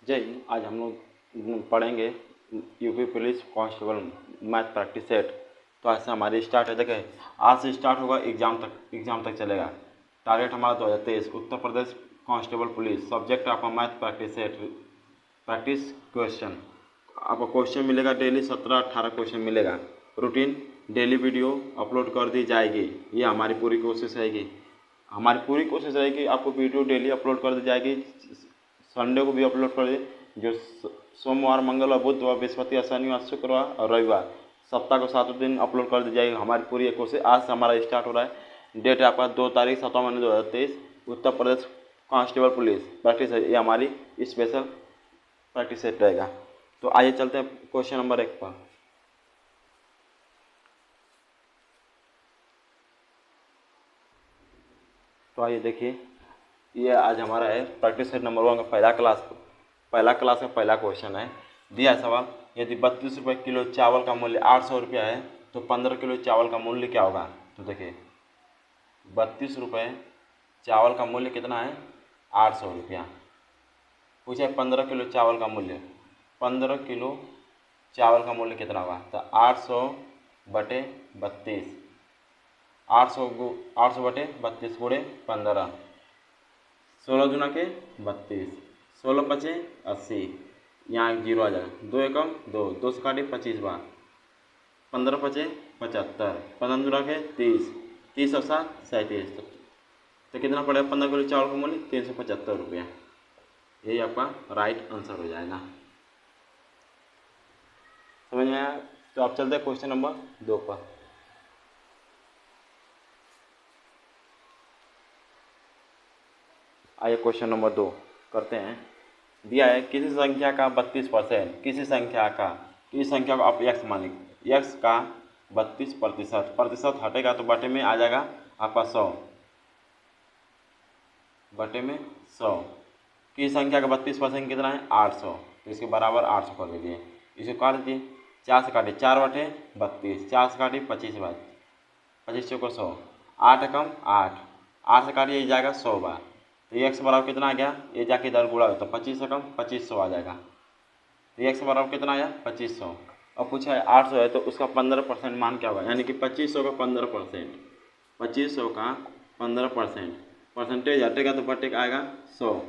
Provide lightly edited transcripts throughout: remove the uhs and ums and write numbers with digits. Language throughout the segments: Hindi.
जय हिंद। आज हम लोग पढ़ेंगे UP police constable math practice set. तो आज से हमारी स्टार्ट है। देखें, आज से स्टार्ट होगा, एग्ज़ाम तक चलेगा। टारगेट हमारा 2023 Uttar Pradesh constable police. Subject आपका math practice set, practice question. आपको क्वेश्चन मिलेगा डेली 17-18 क्वेश्चन मिलेगा। रूटीन डेली वीडियो अपलोड कर दी जाएगी। ये हमारी पूरी कोशिश रहेगी। हमारी पूरी कोशिश रहेगी आपको वीडियो डेली अपलोड कर दी जाएगी। संडे को भी अपलोड कर दे, जो सोमवार, मंगलवार, बुधवार, बृहस्पतिवार, शनिवार, शुक्रवार और रविवार, सप्ताह को 7 दिन अपलोड कर दी जाएगी। हमारी पूरी कोशिश। आज से हमारा स्टार्ट हो रहा है। डेट है आपका 2 तारीख 7वां महीना 2023, Uttar Pradesh constable police practice है। ये हमारी स्पेशल प्रैक्टिस सेट रहेगा। तो आइए चलते हैं क्वेश्चन नंबर 1 पर। तो आइए देखिए, ये आज हमारा है प्रैक्टिस सेट नंबर 1 का पहला क्लास का पहला क्वेश्चन है। दिया सवाल, यदि 32 रुपये किलो चावल का मूल्य 800 रुपया है तो 15 किलो चावल का मूल्य क्या होगा। तो देखिए, 32 रुपये चावल का मूल्य कितना है, 800 रुपया। पूछा 15 किलो चावल का मूल्य, 15 किलो चावल का मूल्य कितना होगा। तो 800/32, 800 बटे 32 गुणे 15, 16 दूना के 32, 16 पचे 80, यहाँ एक जीरो आ जाएगा। 2 एकम 2, 2 से काटे 25 बार, 15 पचे 75, 15 दूना के 30, 30 और 7 37। तो कितना पड़ेगा 15 किलो चावल का मूल्य, 375 रुपया। यही आपका राइट आंसर हो जाएगा। समझ में आया। तो आप चलते हैं क्वेश्चन नंबर 2 पर। आइए क्वेश्चन नंबर 2 करते हैं। दिया है किसी संख्या का 32%, किसी संख्या को आप x मान लीजिए, x का 32%, प्रतिशत हटेगा तो बटे में आ जाएगा आपका 100, बटे में 100। किसी संख्या का 32% कितना है, 800, तो इसके बराबर 800 कर दीजिए। इसे काट दीजिए, 4 से काटिए 4 बटे 32, 4 से काटिए 25 बार, 25 चौको 100, 8 कम 8, 8 से काटिए जाएगा 100 बार। तो ये एक्स बराबर कितना आ गया, ये जाके इधर गुणा हो तो 25 से कम 2500 आ जाएगा। तो एक्स बराबर कितना आया, 2500। अब पूछा है 800 है तो उसका 15% मान क्या होगा, यानी कि 2500 का 15%, 2500 का 15%, परसेंटेज हटेगा तो बटे आएगा 100।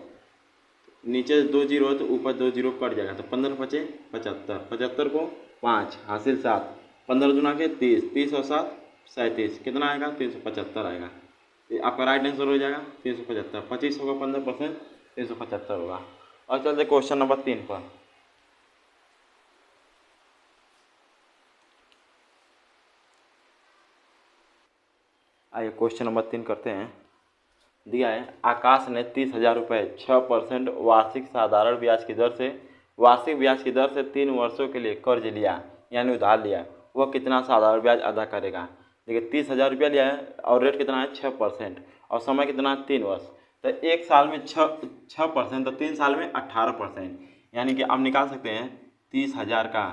नीचे 2 जीरो है तो ऊपर 2 जीरो कट जाएगा। तो 15 पचे 75, 75 को 5 हासिल 7, 15 दूना के 30, 30 और 7 37, कितना आएगा 375 आएगा। आपका राइट आंसर हो जाएगा 375। 2500 का 15% 375 होगा। और चलते क्वेश्चन नंबर 3 पर। आइए क्वेश्चन नंबर 3 करते हैं। दिया है आकाश ने 30,000 रुपये 6% वार्षिक साधारण ब्याज की दर से 3 वर्षों के लिए कर्ज लिया, यानी उधार लिया। वह कितना साधारण ब्याज अदा करेगा। देखिए 30,000 रुपया लिया है और रेट कितना है 6%, और समय कितना है 3 वर्ष। तो एक साल में 6%, तो 3 साल में 18%, यानी कि आप निकाल सकते हैं 30,000 का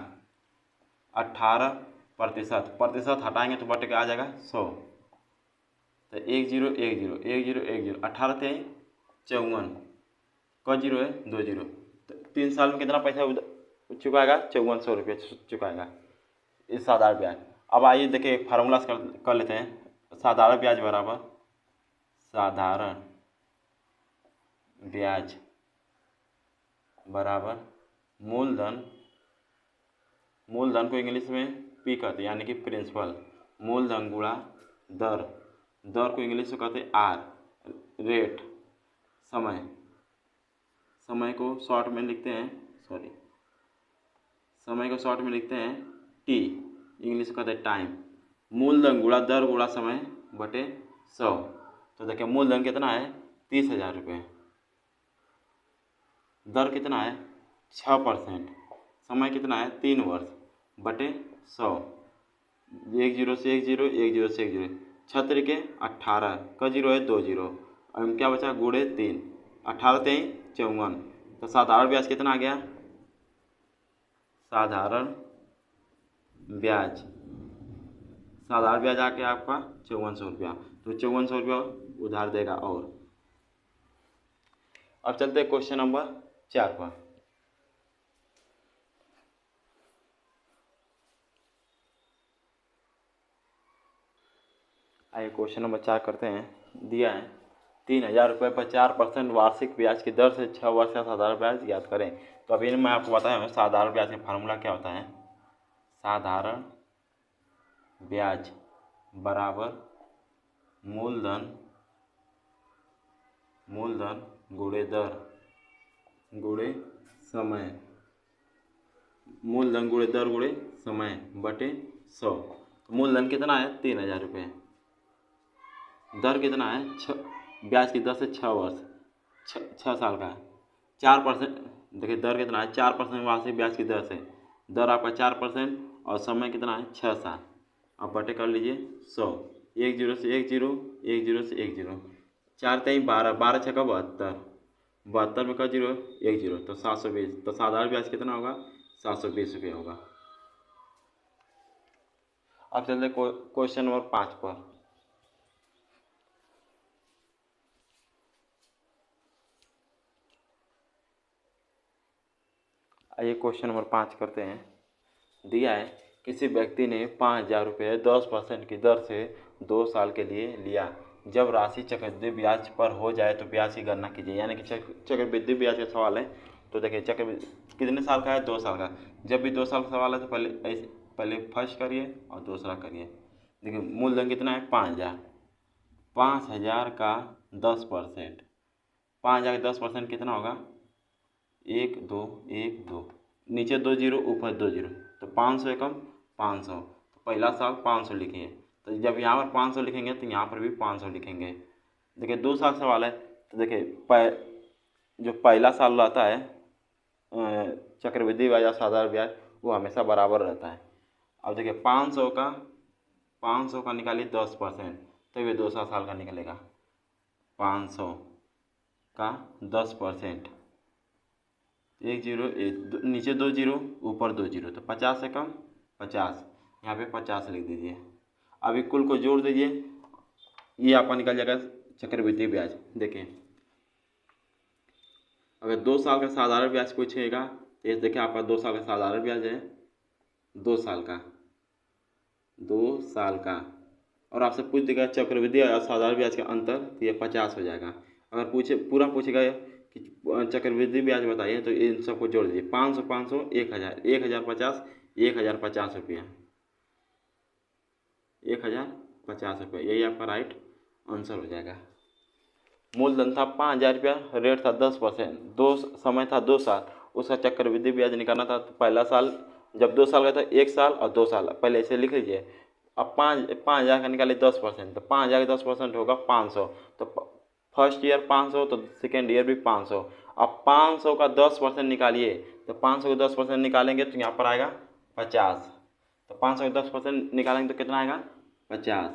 18%, प्रतिशत हटाएंगे तो बटे आ जाएगा 100। तो 1 0 1 0 1 0 1 0, 18 3 54, क जीरो है 2 जीरो। तो 3 साल में कितना पैसा चुकाएगा, 5400 रुपये चुकाएगा इस साधारण ब्याज। अब आइए देखिए फार्मूला कर लेते हैं। साधारण ब्याज बराबर साधारण ब्याज बराबर मूलधन को इंग्लिश में पी कहते हैं, यानी कि प्रिंसिपल। मूलधन गुणा दर को इंग्लिश में कहते हैं आर। रेट समय को शॉर्ट में लिखते हैं टी, इंग्लिश में कहते हैं टाइम। मूलधन गुणा दर गुणा समय बटे 100। तो देखिए मूलधन कितना है 30,000 रुपये, दर कितना है 6%, समय कितना है 3 वर्ष, बटे 100। 1 0 से 1 0, 1 0 से 1 0, 6 के 18, का जीरो है 2 जीरो, और क्या बचा गुणे 3, 18 3 54। तो साधारण ब्याज कितना आ गया, साधारण ब्याज आ गया आपका 5400 रुपया। तो 5400 रुपया उधार देगा। और अब चलते हैं क्वेश्चन नंबर 4 पर। आइए क्वेश्चन नंबर 4 करते हैं। दिया है 3,000 रुपये पर 4% वार्षिक ब्याज की दर से 6 वर्ष का साधारण ब्याज ज्ञात करें। तो अभी मैं आपको बताया साधारण ब्याज का फार्मूला क्या होता है। साधारण ब्याज बराबर मूलधन गुणे दर गुणे समय, मूलधन गुणे दर गुणे समय बटे 100। मूलधन कितना है 3,000 रुपये, दर कितना है ब्याज की दर से 6 वर्ष 6 साल का 4%। देखिए दर कितना है 4% वार्षिक ब्याज की दर से, दर आपका 4% और समय कितना है 6 साल। अब बटे कर लीजिए 100, 1 0 से 1 0, 1 0 से 1 0, 4 3 12, 12 6 का 72, 72 में का 0 1 0 तो 720। तो साधारण ब्याज कितना होगा 720 रुपये होगा। अब चलते क्वेश्चन नंबर 5 पर। आइए क्वेश्चन नंबर 5 करते हैं। दिया है किसी व्यक्ति ने 5,000 रुपये 10% की दर से 2 साल के लिए लिया। जब राशि चक्रवृद्धि ब्याज पर हो जाए तो ब्याज की गणना कीजिए। यानी कि चक्रवृद्धि ब्याज का सवाल है। तो देखिए चक्रवृद्धि कितने साल का है 2 साल का। जब भी 2 साल का सवाल है तो पहले फर्स्ट करिए और दूसरा करिए। देखिए मूलधन कितना है 5,000, 5,000 का 10%, 5,000 का 10% कितना होगा 1 2 1 2, नीचे 2 जीरो ऊपर 2 जीरो तो 500 एकम 500। तो पहला साल 500 लिखिए। तो जब यहाँ पर 500 लिखेंगे तो यहाँ पर भी 500 लिखेंगे। देखिए 2 साल सवाल है तो देखिए जो पहला साल रहता है चक्रवृद्धि ब्याज या साधारण ब्याज वो हमेशा बराबर रहता है। अब देखिए 500 का निकालिए 10% तो ये 2 साल का निकलेगा। 500 का 10%, 1 0 1 नीचे 2 जीरो ऊपर 2 जीरो तो 50 से कम 50, यहाँ पे 50 लिख दीजिए। अभी कुल को जोड़ दीजिए, ये आपका निकल जाएगा चक्रवृद्धि ब्याज। देखिए अगर 2 साल का साधारण ब्याज पूछेगा तो ये देखिए आपका 2 साल का साधारण ब्याज है 2 साल का और आपसे पूछ देगा चक्रवृद्धि और साधारण ब्याज का अंतर तो ये 50 हो जाएगा। अगर पूछेगा कि चक्रवृद्धि ब्याज बताइए तो इन सबको जोड़ दीजिए 500 500 1000 1050 1050 रुपया 1050 रुपये, यही आपका राइट आंसर हो जाएगा। मूलधन था 5,000 रुपया, रेट था 10%, समय था 2 साल, उसका चक्रवृद्धि ब्याज निकालना था। तो पहला साल जब 2 साल का था 1 साल और 2 साल, पहले इसे लिख लीजिए। अब 5,000 का निकाले 10%, तो 5,000 का 10% होगा 500। तो फर्स्ट ईयर 500 तो सेकेंड ईयर भी 500। अब 500 का 10% निकालिए तो 500 का 10% निकालेंगे तो यहाँ पर आएगा 50। तो 500 का 10% निकालेंगे तो कितना आएगा 50।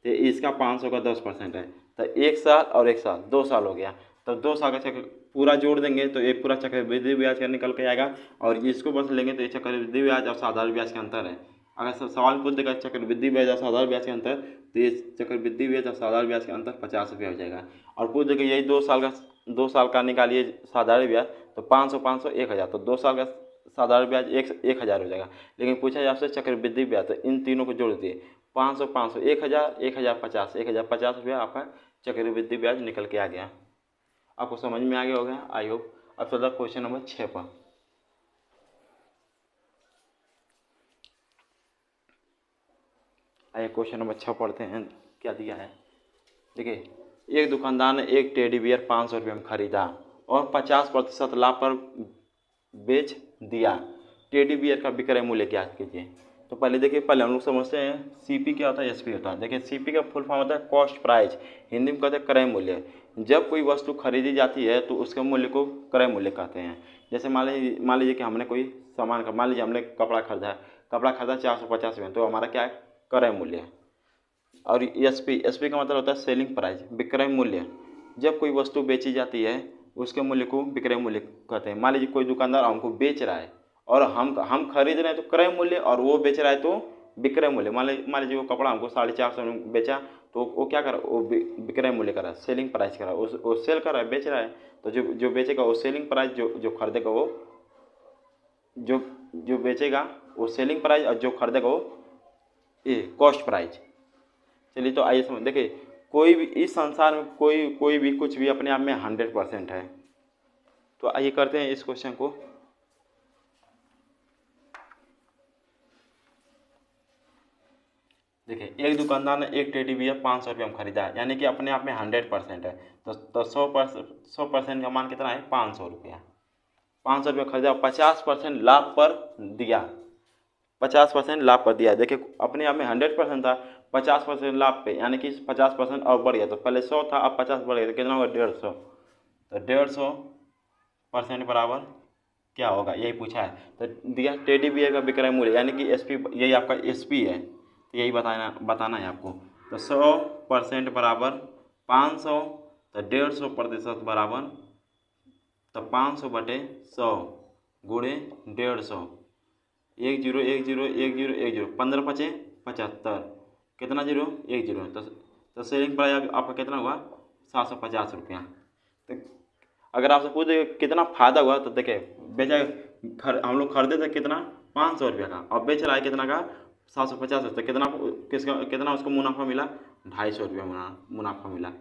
तो इसका 500 का 10% है तो 1 साल और 1 साल 2 साल हो गया। तो 2 साल का चक्र पूरा जोड़ देंगे तो एक पूरा चक्रवृद्धि ब्याज का निकल के आएगा और इसको बस लेंगे तो ये चक्रवृद्धि ब्याज और साधारण ब्याज का अंतर है। अगर सवाल पूछ देगा चक्रवृद्धि ब्याज और साधारण ब्याज के अंतर तो ये चक्रवृद्धि ब्याज और साधारण ब्याज का अंतर 50 रुपये हो जाएगा। और पूछ देगा यही 2 साल का निकालिए साधारण ब्याज तो 500 500 1000, तो 2 साल का साधारण ब्याज 1000 हो जाएगा। लेकिन पूछा जाए आपसे चक्रवृद्धि ब्याज तो इन तीनों को जोड़ दिए 500 500 1000 1050 रुपया आपका चक्रवृद्धि ब्याज निकल के आ गया। आपको समझ में आ गया होगा आई होप। अब चलता क्वेश्चन नंबर 6 पर। आइए क्वेश्चन नंबर 6 पढ़ते हैं क्या दिया है। देखिए एक दुकानदार ने एक टेडी बियर 500 रुपये में खरीदा और 50% लाभ पर बेच दिया। टेडी बियर का विक्रय मूल्य ज्ञात कीजिए। तो पहले हम लोग समझते हैं सीपी क्या होता है एसपी होता है। देखिए सीपी का फुल फॉर्म होता है कॉस्ट प्राइस, हिंदी में कहते हैं क्रय मूल्य। जब कोई वस्तु खरीदी जाती है तो उसके मूल्य को क्रय मूल्य कहते हैं। जैसे मान लीजिए कि हमने कोई सामान का मान लीजिए हमने कपड़ा खरीदा 450 में, तो हमारा क्या है क्रय मूल्य। और एसपी का मतलब होता है सेलिंग प्राइस, विक्रय मूल्य। जब कोई वस्तु बेची जाती है उसके मूल्य को विक्रय मूल्य कहते हैं। मान लीजिए कोई दुकानदार हमको बेच रहा है और हम खरीद रहे हैं तो क्रय मूल्य और वो बेच रहा है तो विक्रय मूल्य। मान लीजिए वो कपड़ा हमको 450 में बेचा तो वो क्या कर वो विक्रय मूल्य कर रहा है, सेलिंग प्राइस कर रहा है, वो सेल कर रहा है बेच रहा है। तो जो बेचेगा वो सेलिंग प्राइस, जो खरीदेगा वो जो बेचेगा वो सेलिंग प्राइस और जो खरीदेगा वो कॉस्ट प्राइस। चलिए तो आइए समझ, देखिए कोई भी इस संसार में कोई भी कुछ भी अपने आप में 100% है। तो आइए करते हैं इस क्वेश्चन को। देखिए एक दुकानदार ने एक टेडी बियर 500 रुपये में खरीदा है, यानी कि अपने आप में 100% है। तो 100% का मान कितना है? 500 रुपया। 500 रुपये खरीदा, 50% लाभ पर दिया, 50% लाभ पर दिया। देखिए अपने आप में 100% था, 50% लाभ पे, यानी कि 50% और बढ़ गया। तो पहले 100 था, अब 50 बढ़ गया, तो कितना होगा? 150। तो 150% बराबर क्या होगा, यही पूछा है। तो दिया टेडी बियर का विक्रय मूल्य, यानी कि एसपी, यही आपका एसपी है, तो यही बताना है आपको। तो 100% बराबर 500, तो 150% बराबर, तो 500 बटे 100 गुणे 150, 10 10 10 10, 15 पचे 75, कितना जीरो? 1 जीरो। तो सेलिंग प्राइस आपका कितना हुआ? 750 रुपया। तो अगर आपसे पूछे कितना फ़ायदा हुआ, तो देखिए बेचा, हम लोग खरीदे थे कितना? 500 रुपया का, और बेच रहा है कितना का? 750 रुपये। कितना उसको मुनाफा मिला? 250 रुपया मुनाफा मिला।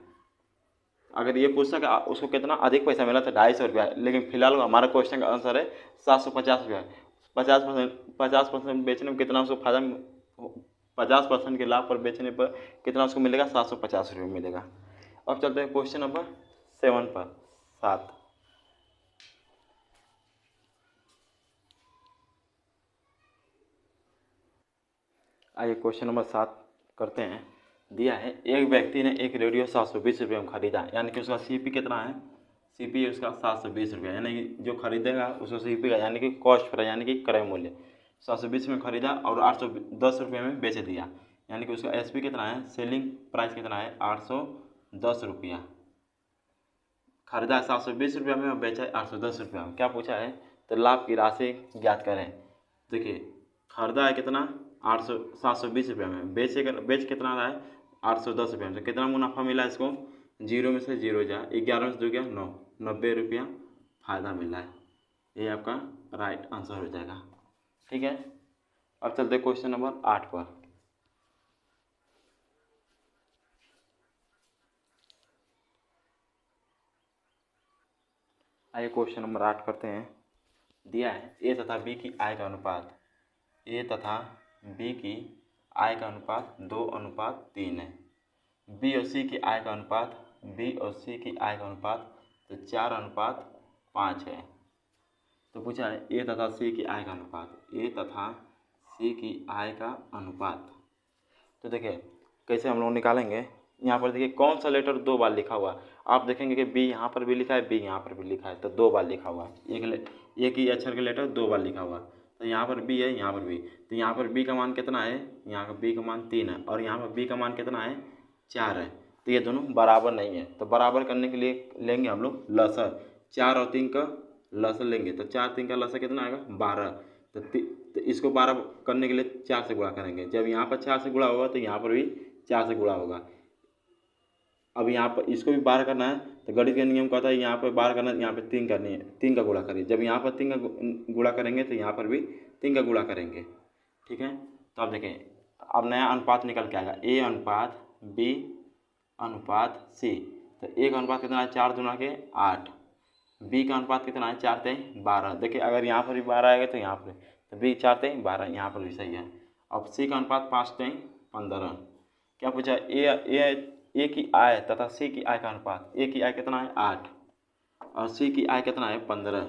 अगर ये पूछ सके उसको कितना अधिक पैसा मिला, तो 250 रुपया। लेकिन फिलहाल हमारा क्वेश्चन का आंसर है 750 रुपया। 50% बेचने में कितना उसको फायदा, 50% के लाभ पर बेचने पर कितना उसको मिलेगा? 750 रुपये मिलेगा। अब चलते हैं क्वेश्चन नंबर 7 पर, 7। आइए क्वेश्चन नंबर 7 करते हैं। दिया है एक व्यक्ति ने एक रेडियो 720 रुपये में खरीदा, यानी कि उसका सीपी कितना है? सीपी उसका 720 रुपया, यानी कि जो खरीदेगा उसको सीपी का, यानी कि कॉस्ट प्राइस, यानी कि क्रय मूल्य 720 में खरीदा और 810 रुपये में बेच दिया, यानी कि उसका एसपी कितना है? सेलिंग प्राइस कितना है? 810 रुपया। खरीदा 720 रुपया में और बेचा 810 रुपया में। क्या पूछा है? तो लाभ की राशि ज्ञात करें। देखिए खरीदा है कितना? 720 रुपये में, बेच कितना रहा है? 810 रुपये में। तो कितना मुनाफा मिला इसको? 0 में से 0 जा, 11 में से 2 गया 9, 90 रुपया फ़ायदा मिला है। ये आपका राइट आंसर हो जाएगा। ठीक है, अब चलते क्वेश्चन नंबर 8 पर। आइए क्वेश्चन नंबर 8 करते हैं। दिया है ए तथा बी की आय का अनुपात, ए तथा बी की आय का अनुपात 2:3 है। बी और सी की आय का अनुपात, बी और सी की आय का अनुपात तो 4:5 है। तो पूछा है ए तथा सी की आय का अनुपात, ए तथा सी की आय का अनुपात। तो देखिए कैसे हम लोग निकालेंगे। यहाँ पर देखिए कौन सा लेटर 2 बार लिखा हुआ, आप देखेंगे कि बी यहाँ पर भी लिखा है, बी यहाँ पर भी लिखा है, तो 2 बार लिखा हुआ है। एक ही अक्षर के लेटर 2 बार लिखा हुआ है। तो यहाँ पर बी है, यहाँ पर बी, तो यहाँ पर बी का मान कितना है? यहाँ का बी का मान 3 है, और यहाँ पर बी का मान कितना है? 4 है। तो ये दोनों बराबर नहीं है। तो बराबर करने के लिए लेंगे हम लोग लसर, 4 और 3 का लसर लेंगे। तो 4 3 का लसर कितना आएगा? 12। तो इसको 12 करने के लिए 4 से गुणा करेंगे। जब यहाँ पर 4 से गुणा होगा तो यहाँ पर भी 4 से गुणा होगा। अब यहाँ पर इसको भी 12 करना है, तो गणित का नियम कहता है यहाँ पर 12 करना है, यहाँ पर 3 करनी है, 3 का गुणा करिए। जब यहाँ पर 3 का गुणा करेंगे तो यहाँ पर भी 3 का गुणा करेंगे। ठीक है, तो अब देखें, अब नया अनुपात निकल के आएगा, ए अनुपात बी अनुपात सी। तो ए का अनुपात कितना है? 4 दूना के 8। बी का अनुपात कितना है? 4 3 12। देखिए अगर यहाँ पर भी 12 आएगा तो यहाँ पर, तो बी 4 3 12, यहाँ पर भी सही है। अब सी का अनुपात 5 3 15। क्या पूछा? ए की आय तथा सी की आय का अनुपात। ए की आय कितना है? 8, और सी की आय कितना है? 15।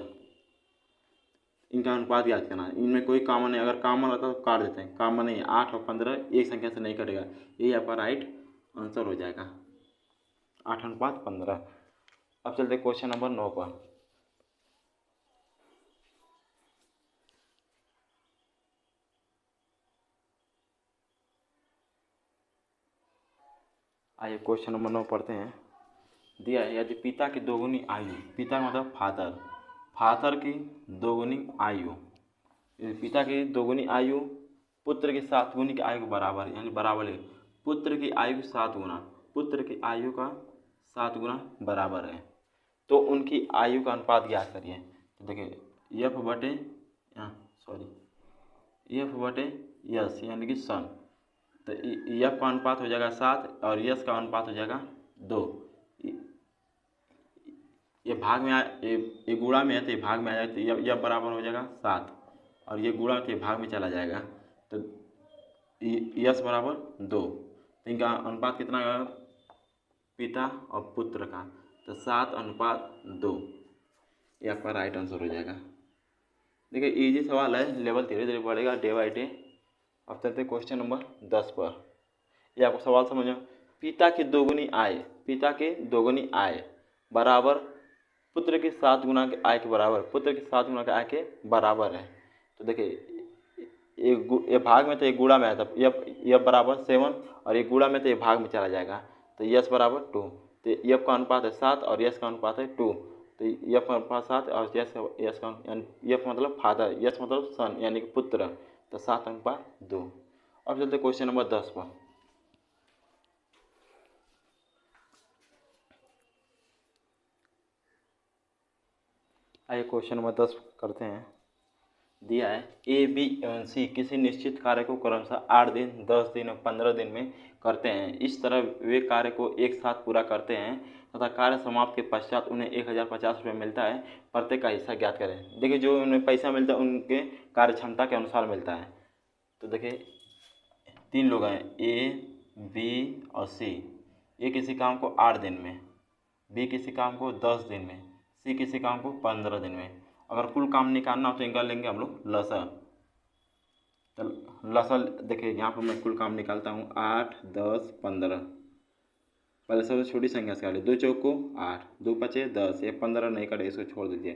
इनका अनुपात याद करना है। इनमें कोई कॉमन नहीं, अगर कॉमन रहता तो काट देते हैं, कॉमन नहीं है। 8 और 15 एक संख्या से नहीं कटेगा, यही आपका राइट आंसर हो जाएगा, 8:15। अब चलते क्वेश्चन नंबर 9 पर। आइए क्वेश्चन नंबर 9 पढ़ते हैं। दिया है यदि पिता की दोगुनी आयु, पिता का मतलब फादर, फादर की दोगुनी आयु, यदि पिता की दोगुनी आयु पुत्र की 7 गुनी की आयु के बराबर, यानी बराबर है। पुत्र की आयु 7 गुना, पुत्र की आयु का 7 गुना बराबर है, तो उनकी आयु का अनुपात ज्ञात करिए। तो देखिए एफ बटे एफ बटे यस, यानी कि सन, तो एफ का अनुपात हो जाएगा 7 और यस का अनुपात हो जाएगा 2। ये भाग में ये गुणा में है तो ये भाग में आ जाएगा, तो यह बराबर हो जाएगा 7 और ये गुणा के भाग में चला जाएगा, तो यस बराबर 2। तो इनका अनुपात कितना है पिता और पुत्र का, तो 7:2। ये आपका राइट आंसर हो जाएगा। देखिए इजी सवाल है, लेवल धीरे धीरे बढ़ेगा डे बाई डे। अब चलते क्वेश्चन नंबर 10 पर। ये आपको सवाल समझो, पिता की दोगुनी आय बराबर पुत्र की 7 गुना के आय के बराबर, पुत्र की 7 गुना के आय के बराबर है। तो देखिए ये भाग में तो ये गुणा में है, तब यह बराबर 7 और ये गुणा में तो ये भाग में चला जाएगा, तो यस बराबर 2। तो यफ का अनुपात है 7 और यस का अनुपात है 2, तो यफ का अनुपात 7 और यस का यफ मतलब फादर, यस मतलब सन यानी कि पुत्र, तो 7:2। अब चलते क्वेश्चन नंबर 10 पर। आइए क्वेश्चन नंबर 10 करते हैं। दिया है ए बी एवं सी किसी निश्चित कार्य को क्रमशः 8 दिन 10 दिन और 15 दिन में करते हैं। इस तरह वे कार्य को एक साथ पूरा करते हैं तथा कार्य समाप्त के पश्चात उन्हें 1050 रुपये मिलता है। प्रत्येक का हिस्सा ज्ञात करें। देखिए जो उन्हें पैसा मिलता है उनके कार्य क्षमता के अनुसार मिलता है। तो देखिए 3 लोग हैं ए बी और सी। ए किसी काम को 8 दिन में, बी किसी काम को 10 दिन में, सी किसी काम को 15 दिन में। अगर कुल काम निकालना हो तो इनका लेंगे हम लोग लसा। तो लसा देखिए यहाँ पर मैं कुल काम निकालता हूँ 8 10 15। पहले सबसे छोटी संख्या से काटिए, 2 चौको 8, 2 पचे 10, ये 15 नहीं कटे, इसको छोड़ दीजिए।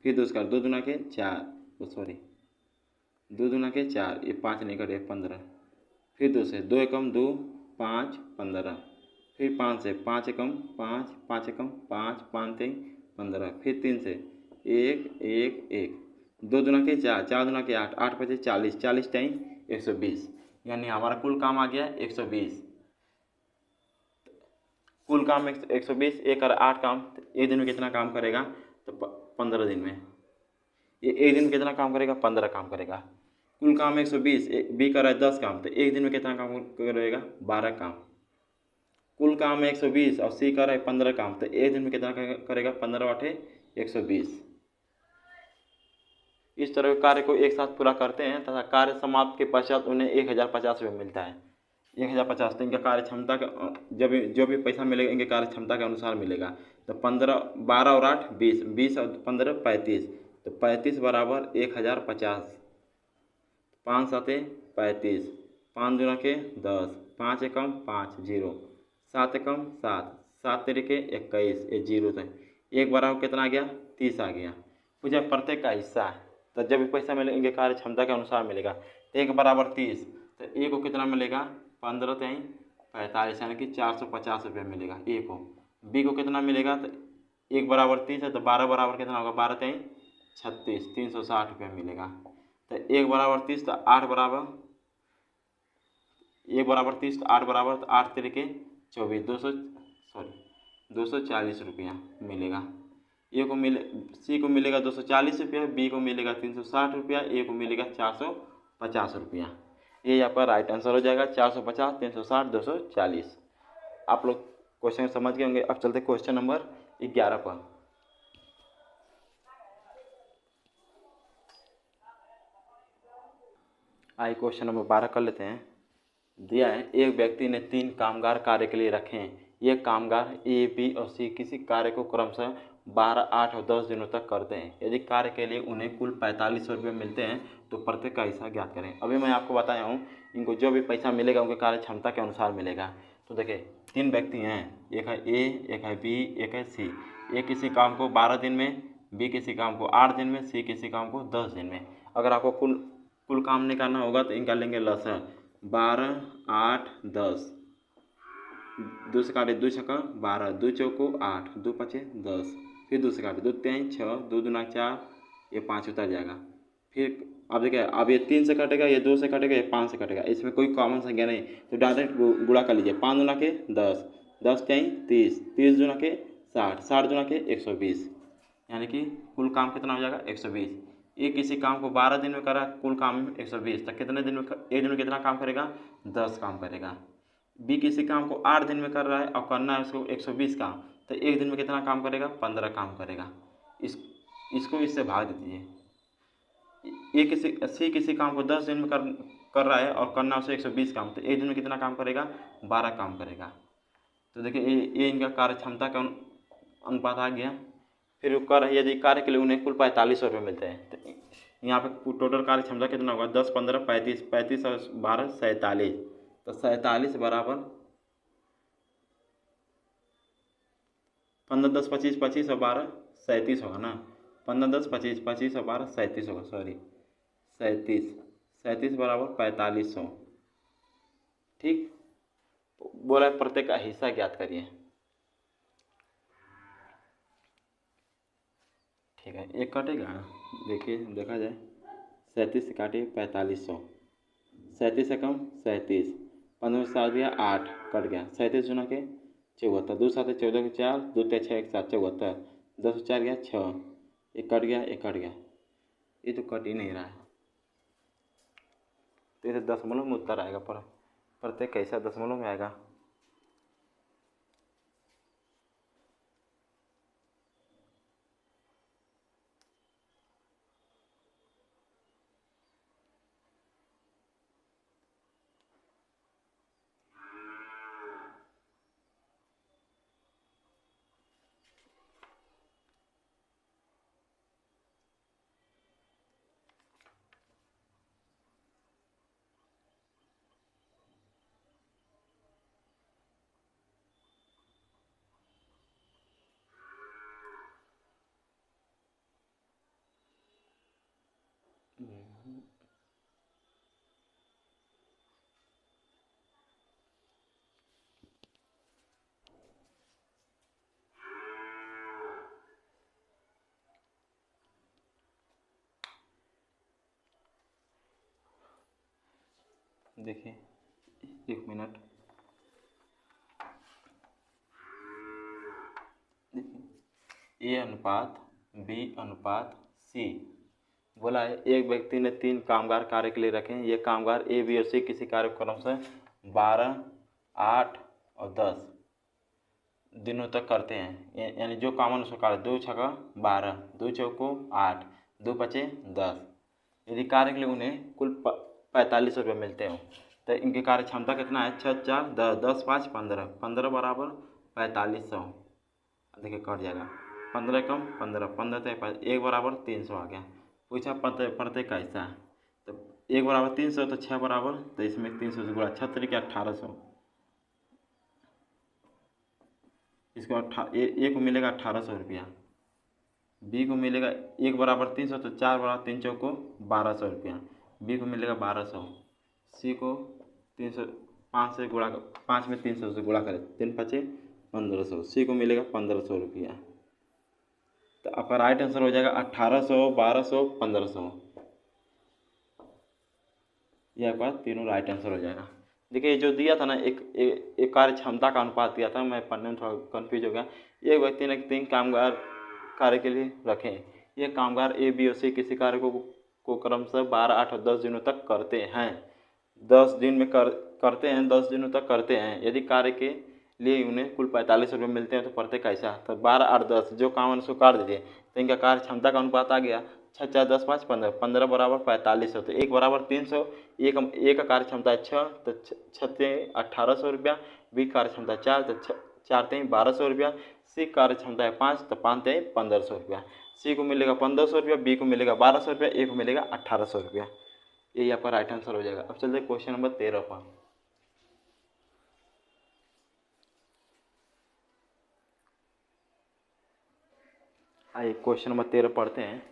फिर 2 2 दूना के 4, 2 दूना के 4, ये 5 नहीं कटे 15। फिर 2 से 2 एकम 2 5 15। फिर 5 से 5 एकम 5 5 एकम 5 5 3 15। फिर 3 से 1 1 1, 2 दूना के 4, 4 दूना के 8, 8 पचे 40, 40 टाइम 120, यानी हमारा कुल काम आ गया 120। कुल काम 120, 1 और 8 काम, एक दिन में कितना काम करेगा तो 15 दिन में। ये एक दिन में कितना काम करेगा 15 काम करेगा। कुल काम 120, बी कर रहा है 10 काम, तो एक दिन में कितना काम करेगा 12 काम। कुल काम 120 और सी कर रहा है 15 काम, तो एक दिन में कितना करेगा 15 8 120। इस तरह के कार्य को एक साथ पूरा करते हैं तथा कार्य समाप्त के पश्चात उन्हें 1050 रुपये मिलता है। 1050 तो इनका कार्य क्षमता का जो भी पैसा मिलेगा इनके कार्य क्षमता के अनुसार मिलेगा। तो 15 12 और 8 20, 20 और 15 35, तो 35 बराबर 1050। 5 7 35, 5 दूना के 10, 5 एकम 5 0, 7 एकम 7, 7 तिरिके 21, ये 0 था। एक बराबर कितना आ गया 30 आ गया। पूछा प्रत्येक का हिस्सा है, तो जब भी पैसा मिलेगा इनके कार्य क्षमता के अनुसार मिलेगा। तो 1 बराबर 30, तो ए को कितना मिलेगा 15 3 45, यानी कि 450 रुपये मिलेगा ए को। बी को कितना मिलेगा, तो 1 बराबर 30 है, तो 12 बराबर कितना होगा 12 3 36, 360 रुपये मिलेगा। तो 1 बराबर 30, तो 8 बराबर 1 बराबर 30, तो 8 बराबर, तो 8 तिरिके 24, 240 रुपया मिलेगा। ए को मिले सी को मिलेगा 240 रुपया, बी को मिलेगा 360 रुपया, ए को मिलेगा 450 रुपया। ये आपका राइट आंसर हो जाएगा 450 360 240। आप लोग क्वेश्चन समझ गए होंगे। अब चलते क्वेश्चन नंबर 11 पर। आइए क्वेश्चन नंबर 12 कर लेते हैं। दिया है एक व्यक्ति ने 3 कामगार कार्य के लिए रखे हैं। ये कामगार ए बी और सी किसी कार्य को क्रमशः 12 8 और 10 दिनों तक करते हैं। यदि कार्य के लिए उन्हें कुल 4500 रुपये मिलते हैं तो प्रत्येक का हिस्सा ज्ञात करें। अभी मैं आपको बताया हूँ इनको जो भी पैसा मिलेगा उनके कार्य क्षमता के अनुसार मिलेगा। तो देखिए 3 व्यक्ति हैं, एक है ए, एक है बी, एक है सी। ए किसी काम को 12 दिन में, बी किसी काम को 8 दिन में, सी किसी काम को 10 दिन में। अगर आपको कुल काम निकालना होगा तो इनका लेंगे लसा 12 8 10, 2 से काटे 2 छक्का 12, 2 चौको 8, 2 पचे 10। फिर 2 से काटे 2 3 6, 2 दूना 4, ये 5 उतर जाएगा। फिर अब देखिए अब ये 3 से कटेगा, ये 2 से कटेगा, ये 5 से कटेगा, इसमें कोई कॉमन संख्या नहीं, तो डायरेक्ट गुणा कर लीजिए। 5 दूना के 10, 10 3 30, 30 दूना के 60, 60 दूना के 120, यानी कि कुल काम कितना हो जाएगा 120। ये किसी काम को 12 दिन में करा, कुल काम 120, तो कितने दिन में एक दिन में कितना काम करेगा? 10 काम करेगा। बी किसी काम को 8 दिन में कर रहा है और करना है उसको 120 काम, तो एक दिन में कितना काम करेगा? 15 काम करेगा। इसको इससे भाग दीजिए। ये सी किसी काम को 10 दिन में कर रहा है और करना उसे 120 काम, तो एक दिन में कितना काम करेगा? 12 काम करेगा। तो देखिए ये इनका कार्य क्षमता का अनुपात आ गया। फिर यदि कार्य के लिए उन्हें कुल 4500 रुपये मिलते हैं, तो यहाँ पे टोटल कार्य क्षमता कितना होगा? 10 15 35, 35 और 12 47, तो 47 बराबर 15 10 25 25 और 12 37 होगा ना। 15 10 25 25 और 12 37 होगा, सॉरी 37 बराबर 4500। ठीक, बोला प्रत्येक का हिस्सा ज्ञात करिए। ठीक है, एक कटेगा, देखिए देखा जाए। 37 से काटिए 4500, 37 से कम 37, 15 से 7 दिया 8, कट गया। 37 गुना के 74, 2 7 14 के 4, 2 3 6 1 7 74, 10 4 गया 6, एक कट गया, एक कट गया। ये तो कट ही नहीं रहा है, तो इसे दशमलव में उत्तर आएगा। पर प्रत्येक कैसा दशमलव में आएगा? देखिए 1 मिनट, देखिए ए अनुपात बी अनुपात सी बोला है। एक व्यक्ति ने 3 कामगार कार्य के लिए रखे हैं। ये कामगार ए बी और सी किसी कार्यक्रम से 12 8 और 10 दिनों तक करते हैं। यानी जो काम उसको कार्य 2 छक्का 12, 2 चौको 8, 2 पचे 10। यदि कार्य के लिए उन्हें कुल 4500 रुपये मिलते हो, तो इनकी कार्य क्षमता कितना है? 6 4 10, 10 5 15, 15 बराबर 4500। देखिए कट जाएगा, 15 कम 15, 15 तो 1 बराबर 300 आ गया। पूछा प्रत्येक का हिस्सा है, तो 1 बराबर 300, तो 6 बराबर, तो इसमें 300 से गुणा 6 तरीके 1800। इसको ए को मिलेगा 1800 रुपया, बी को मिलेगा 1 बराबर 300, तो 4 बराबर 3 चौको 1200 रुपया, बी को मिलेगा 1200, सी को 300 5 से गुणा 5 में 300 से गुणा करें 3 पचे 1500, सी को मिलेगा 1500 रुपया। तो आपका राइट आंसर हो जाएगा 1800 1200 1500। ये आपका तीनों राइट आंसर हो जाएगा। देखिए जो दिया था ना, एक कार्य क्षमता का अनुपात दिया था, मैं पढ़ने में थोड़ा कन्फ्यूज हो गया। एक व्यक्ति ने 3 कामगार कार्य के लिए रखे। ये कामगार ए बी और सी किसी कार्य को क्रमशः 12 8 और 10 दिनों तक करते हैं। 10 दिन में करते हैं, 10 दिनों तक करते हैं। यदि कार्य के लिए उन्हें कुल 4500 रुपये मिलते हैं, तो प्रत्येक कैसा? तो 12 8 10 जो काम है उसको काट दीजिए, तो इनका कार्य क्षमता का अनुपात आ गया 6 4 10 5 15, 15 बराबर 4500, तो 1 बराबर 300। एक का कार्य क्षमता है 6, तो 6 1800 रुपया, बी कार्य क्षमता 4, तो 4 3 1200 रुपया, सी कार्य क्षमता है 5, तो 5 3 1500 रुपया। सी को मिलेगा 1500 रुपया, बी को मिलेगा 1200 रुपया, ए को मिलेगा 1800 रुपया। यही आपका राइट आंसर हो जाएगा। अब चलते क्वेश्चन नंबर 13 पर। आइए क्वेश्चन नंबर 13 पढ़ते हैं।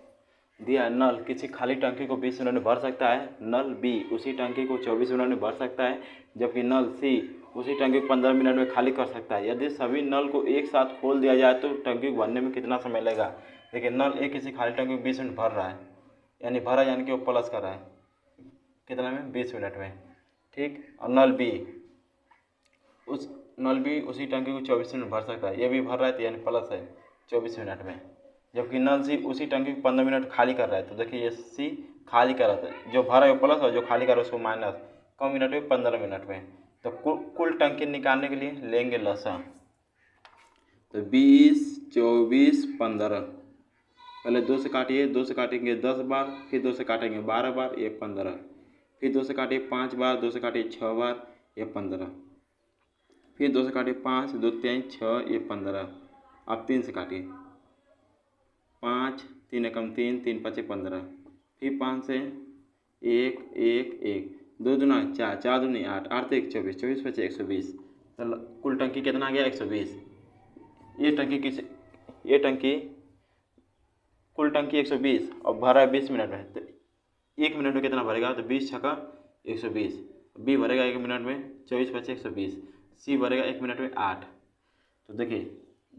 दिया नल किसी खाली टंकी को 20 मिनट में भर सकता है। नल बी उसी टंकी को 24 मिनट में भर सकता है, जबकि नल सी उसी टंकी को 15 मिनट में खाली कर सकता है। यदि सभी नल को एक साथ खोल दिया जाए तो टंकी को भरने में कितना समय लगेगा? देखिए नल ए किसी खाली टंकी को 20 मिनट भर रहा है, यानी भरा यानी कि वो प्लस कर रहा है, कितना में? 20 मिनट में। ठीक, और नल बी उसी टंकी को 24 मिनट भर सकता है। ये भी भर रहा है, तो यानी प्लस है 24 मिनट में। जबकि नल सी उसी टंकी को 15 मिनट खाली कर रहा है। तो देखिए ये सी खाली कर रहा है, जो भरा है वो प्लस और जो खाली कर रहा है उसको माइनस। कम मिनट में 15 मिनट में। तो कुल टंकी निकालने के लिए लेंगे लसा। तो 20, 24, 15। पहले 2 से काटिए, 2 से काटेंगे 10 बार, फिर 2 से काटेंगे 12 बार, ये 15। फिर 2 से काटिए 5 बार, 2 से काटिए 6 बार, ये 15। फिर 2 से काटिए 5, 2 3 6, ये 15। अब 3 से काटिए 5, 3 एकम 3, 3 5 15। फिर 5 से 1 1 1, 2 दूना 4, 4 दूनी 8, 8 1 24, 24 5 120। तो कुल टंकी कितना आ गया? 120। ये टंकी कुल टंकी 120 और भरा है 20 मिनट में। तो 1 मिनट में कितना भरेगा? तो 20 छक्का 120। बी भरेगा 1 मिनट में 24 5 120। सी भरेगा 1 मिनट में 8। तो देखिए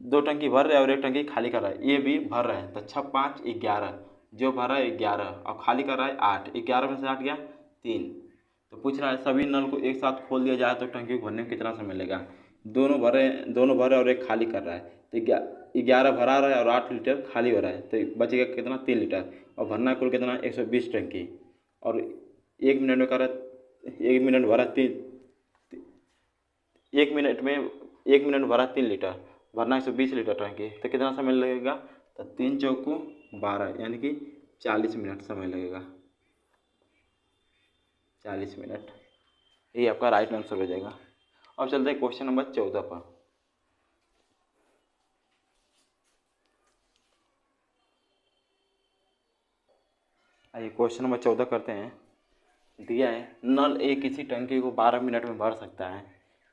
2 टंकी भर रहा है और 1 टंकी खाली कर रहा है। ये भी भर रहा है तो 6 5 11, जो भरा है 11 और खाली कर रहा है 8। 11 में से 8 गया 3। तो पूछ रहा है सभी नल को एक साथ खोल दिया जाए तो टंकी को भरने में कितना समय लगेगा? दोनों भरे और एक खाली कर रहा है। तो 11 भरा रहा है और 8 लीटर खाली हो रहा है। तो बचेगा कितना? 3 लीटर। और भरना कुल कितना? 120 टंकी। और 1 मिनट में कर रहा है, 1 मिनट भरा 3, 1 मिनट में 1 मिनट भरा 3 लीटर, भरना 120 लीटर टंकी। तो कितना समय लगेगा? तो 3 चौको 12, यानी कि 40 मिनट समय लगेगा। 40 मिनट, ये आपका राइट आंसर हो जाएगा। अब चलते हैं क्वेश्चन नंबर 14 पर। आइए क्वेश्चन नंबर 14 करते हैं। दिया है नल ए किसी टंकी को 12 मिनट में भर सकता है।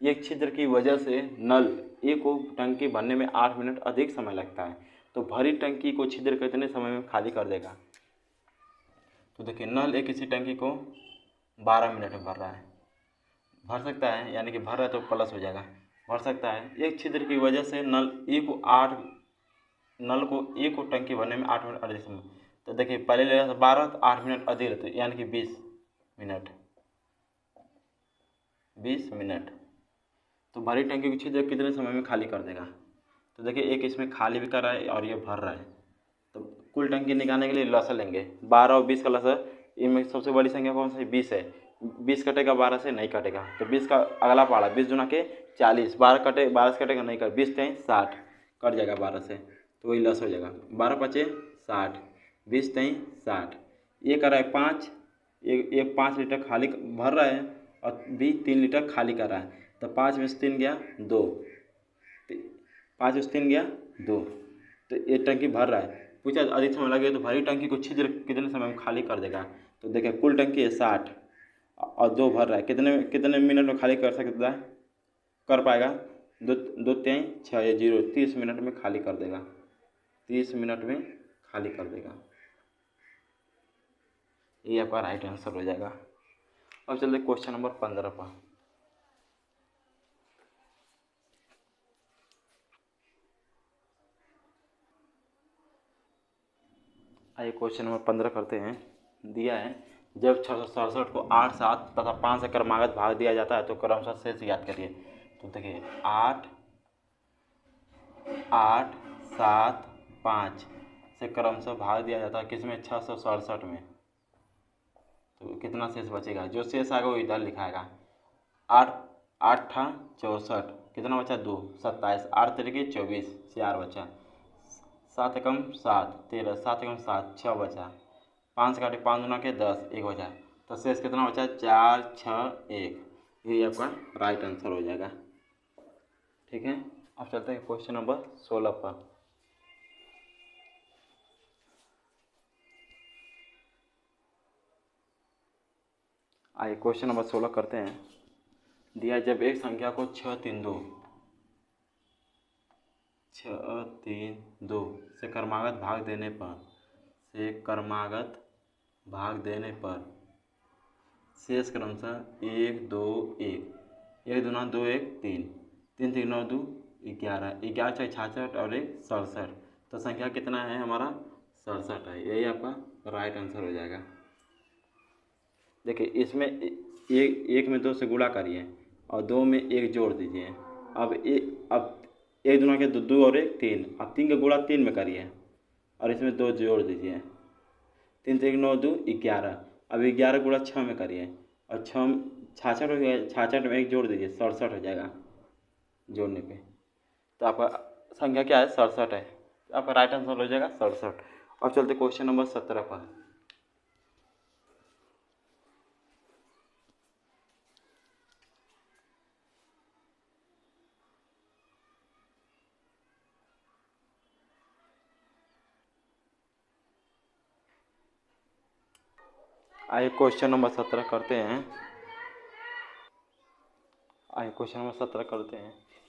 एक छिद्र की वजह से नल ए को टंकी भरने में 8 मिनट अधिक समय लगता है। तो भरी टंकी को छिद्र कितने समय में खाली कर देगा? तो देखिए नल ए किसी टंकी को 12 मिनट में भर रहा है, भर सकता है, यानी कि भर रहा है तो प्लस हो जाएगा, भर सकता है। एक छिद्र की वजह से नल ए को टंकी भरने में 8 मिनट अधिक समय। तो देखिए पहले ले रहा था 12, तो 8 मिनट अधिक रहते, यानी कि 20 मिनट। 20 मिनट। तो भरी टंकी को छिद्र कितने समय में खाली कर देगा? तो देखिए एक इसमें खाली भी कर रहा है और ये भर रहा है। तो कुल टंकी निकालने के लिए लसा लेंगे, 12 और 20 का लसा। इनमें सबसे बड़ी संख्या कौन सी? 20 है। 20 कटेगा 12 से? नहीं कटेगा। तो 20 का अगला पाड़ा 20 दूना के 40, 12 से कटेगा नहीं, कर 20 3 60, कट जाएगा 12 से, तो वही लस हो जाएगा। 12 5 60, 20 3 60। ये कर रहा है 5, ये 5 लीटर खाली भर रहा है और भी 3 लीटर खाली कर रहा है। तो 5 में से 3 गया 2, 5 में से 3 गया 2। तो ये टंकी भर रहा है। पूछा अधिक समय लगेगा तो भरी टंकी को छिद्र कितने समय में खाली कर देगा? तो देखिए कुल टंकी है 60 और 2 भर रहा है, कितने मिनट में खाली कर सकता है? कर पाएगा? 2 3 6 0, 30 मिनट में खाली कर देगा। 30 मिनट में खाली कर देगा। ये आपका राइट आंसर हो जाएगा। अब चलते क्वेश्चन नंबर 15 पर। आइए क्वेश्चन नंबर 15 करते हैं। दिया है जब 667 को 8 7 तथा 5 से क्रमागत भाग दिया जाता है तो क्रमशः शेष ज्ञात करिए। तो देखिए 8 8 7 5 से क्रमशः भाग दिया जाता है किसमें? 667 में। तो कितना शेष बचेगा? जो शेष आएगा वो इधर लिखाएगा। 8 8 था 64, कितना बचा? 2 27, 8 तरीके 24, 4 बचा। 7 एकम 7 13, 7 एकम 7 6 बचा। 5 से काटे 5 दूना के 10, 1 बचा। तो शेष कितना बचा? 4 6 1। यही आपका राइट आंसर हो जाएगा। ठीक है। अब चलते हैं क्वेश्चन नंबर 16 पर। आइए क्वेश्चन नंबर 16 करते हैं। दिया जब एक संख्या को 6 3 2 से क्रमागत भाग देने पर शेष क्रमशः 1 2 1, 1 दूना 2 1 3, 3 3 9 2 11, 11 6 66 और 1 67। तो संख्या कितना है हमारा? 67 है। यही आपका राइट आंसर हो जाएगा। देखिए इसमें एक में 2 से गुणा करिए और 2 में 1 जोड़ दीजिए। अब 1 दूना के 2 2 और 1 3, अब 3 का गुणा 3 में करिए और इसमें 2 जोड़ दीजिए। 3 3 9 2 11। अब 11 गुणा 6 में करिए और 6 66 हो गया, 66 में 1 जोड़ दीजिए, 67 हो जाएगा जोड़ने पे। तो आपका संख्या क्या है? 67 है। आपका राइट आंसर हो जाएगा 67। और चलते क्वेश्चन नंबर 17 पर। आइए क्वेश्चन नंबर 17 करते हैं।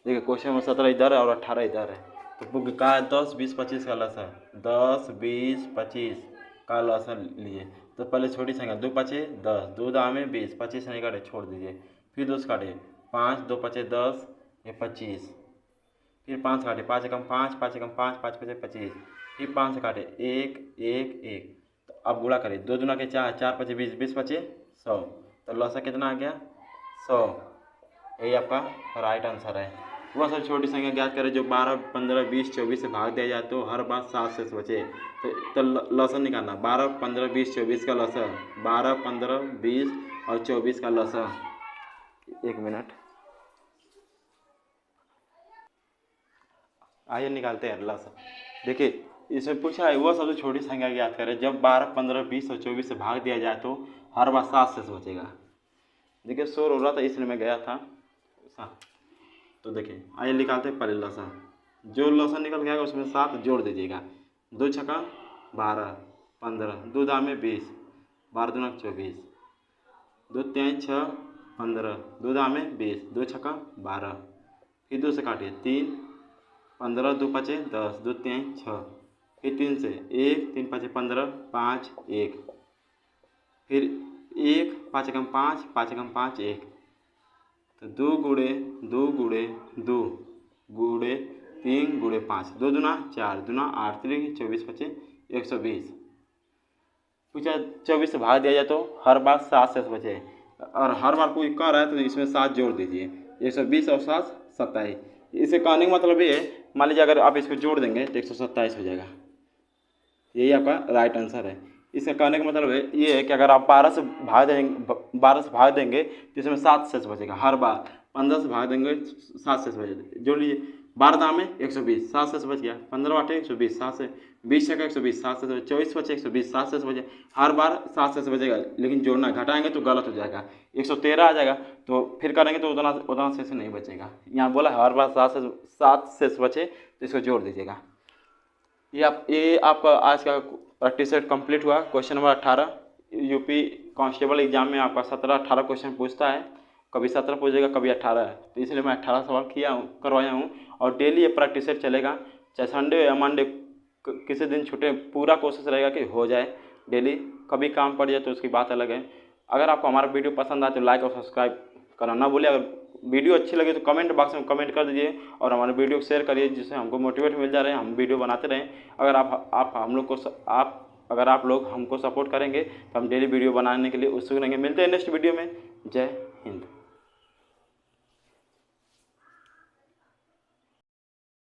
देखिए क्वेश्चन नंबर 17 इधर है और 18 इधर है। तो बुक का 10 20 25 का लसन, 10 20 25 का लसन लिए। तो पहले छोटी संख्या 2 5 10, 2 दामे 20, 25 नहीं काटे, छोड़ दीजिए। फिर 2 काटे 5, 2 5 10, ये 25। फिर 5 काटे, 5 एकम 5, 5 एकम 5, 5 5 25। फिर 5 से काटे 1 1 1। तो अब गुणा करें, 2 दूना के 4, 4 5 20, 20 5 100। तो लसा कितना आ गया? 100। यही आपका राइट आंसर है। वह सब छोटी संख्या ज्ञात करें जो 12 15 20 24 से भाग दिया जाए तो हर बार 7 से बचे। तो लसन निकालना, 12 15 20 24 का लसन, 12 15 20 और 24 का लसन। 1 मिनट, आइए निकालते हैं लसन। देखिए इसमें पूछा है वह सबसे छोटी संख्या ज्ञात करें जब 12 15 20 और 24 से भाग दिया जाए तो हर बार 7 से बचेगा। देखिए शोर हो रहा था इसलिए मैं गया था। तो देखिए आइए निकालते हैं पहले लसन। जो लसन निकल गया उसमें 7 जोड़ दीजिएगा। 2 छक्का 12 15, 2 दामे 20, 12 दूना 24, 2 3 6 15, 2 दामे 20, 2 छक्का 12। फिर 2 से काटिए 3 15, 2 5 10, 2 3 6। फिर 3 से 1 3 5 15, 5 1। फिर 1 5 एकम 5, 5 एकम 5 1। तो 2 गुणे 2 गुणे 2 गुणे 3 गुणे 5, 2 दूना 4, दूना 8, 3 24 25 120। पूछा 24 से भाग दिया जाए तो हर बार 7 से बचे, और हर बार कोई कर रहा है तो इसमें 7 जोड़ दीजिए। 120 और 7 27। इसे कहने का मतलब ये है, मान लीजिए अगर आप इसको जोड़ देंगे तो 127 हो जाएगा। यही आपका राइट आंसर है। इसका कहने का मतलब है ये है कि अगर आप 12 से भाग देंगे तो इसमें 7 शेष बचेगा। हर बार 15 से भाग देंगे 7 शेष बचेगा। जोड़ लीजिए, 12 दाम में 120, 7 शेष बच गया। 15 बाटे 120, 7 से 20 छक्का 120, 7 से 24 बचे 120, 7 शेष बचे। हर बार 7 शेष बचेगा, लेकिन जोड़ना घटाएंगे तो गलत हो जाएगा, 113 आ जाएगा। तो फिर करेंगे तो उतना शेष नहीं बचेगा। यहाँ बोला हर बार 7 शेष बचे तो इसको जोड़ दीजिएगा। ये आपका आज का प्रैक्टिस सेट कंप्लीट हुआ। Question number 18 UP constable exam में आपका 17-18 क्वेश्चन पूछता है। कभी 17 पूछेगा, कभी 18 है, तो इसलिए मैं 18 सवाल करवाया हूँ। और डेली ये प्रैक्टिस सेट चलेगा, चाहे संडे या मंडे किसी दिन छुट्टे, पूरा कोशिश रहेगा कि हो जाए डेली। कभी काम पड़ जाए तो उसकी बात अलग है। अगर आपको हमारा वीडियो पसंद आए तो लाइक और सब्सक्राइब करना ना भूलिए। अगर वीडियो अच्छी लगे तो कमेंट बॉक्स में कमेंट कर दीजिए और हमारे वीडियो को शेयर करिए, जिससे हमको मोटिवेट मिल जा रहे हैं, हम वीडियो बनाते रहें। अगर आप लोग हमको सपोर्ट करेंगे तो हम डेली वीडियो बनाने के लिए उत्सुक रहेंगे। मिलते हैं नेक्स्ट वीडियो में। जय हिंद।